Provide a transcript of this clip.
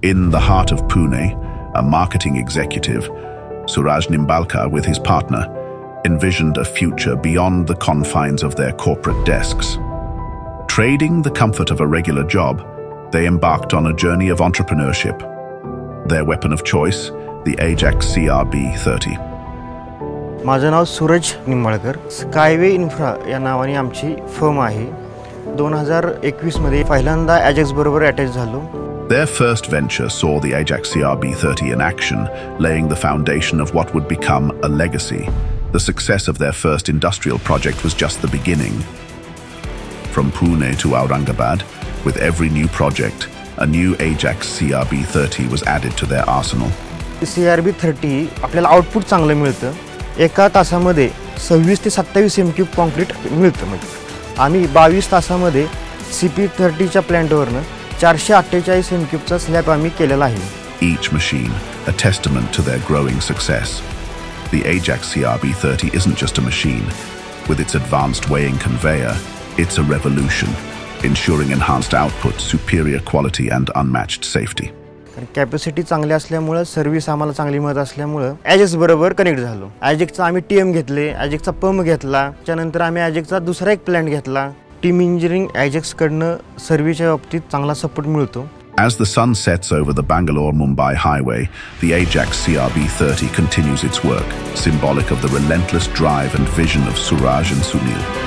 In the heart of Pune, a marketing executive, Suraj Nimbalkar, with his partner, envisioned a future beyond the confines of their corporate desks. Trading the comfort of a regular job, they embarked on a journey of entrepreneurship. Their weapon of choice, the Ajax CRB30. माझं नाव सूरज Nimbalkar. Skyway infra या नावाने आमची firm आहे. 2021 मध्ये पहिल्यांदा Ajax बरोबर attach झालो. Their first venture saw the Ajax CRB30 in action, laying the foundation of what would become a legacy. The success of their first industrial project was just the beginning. From Pune to Aurangabad, with every new project, a new Ajax CRB30 was added to their arsenal. CRB30 आपल्याला output चांगलं मिळतं. एका तासामध्ये 26 ते 27 m³ concrete मिळतं. म्हणजे आम्ही 22 तासामध्ये CP30च्या प्लांटवरनं 448 m³ स्लॅब आम्ही केलेला आहे. Each machine a testament to their growing success. The Ajax CRB30 isn't just a machine. With its advanced weighing conveyor, it's a revolution, ensuring enhanced output, superior quality and unmatched safety. Capacity चांगली असल्यामुळे service आम्हाला चांगली मिळत असल्यामुळे Ajax बरोबर connect झालो. अजॅक्सचा आम्ही TM घेतले, अजॅक्सचा पंप घेतला. त्यानंतर आम्ही अजॅक्सचा दुसरा एक प्लांट घेतला. टीम इंजिनिअरिंग अजॅक्सकडनं सर्व्हिसच्या बाबतीत चांगला सपोर्ट मिळतो. As the sun sets over the Bangalore-Mumbai highway, the Ajax CRB30 continues its work, symbolic of the relentless drive and vision of Suraj and Sunil.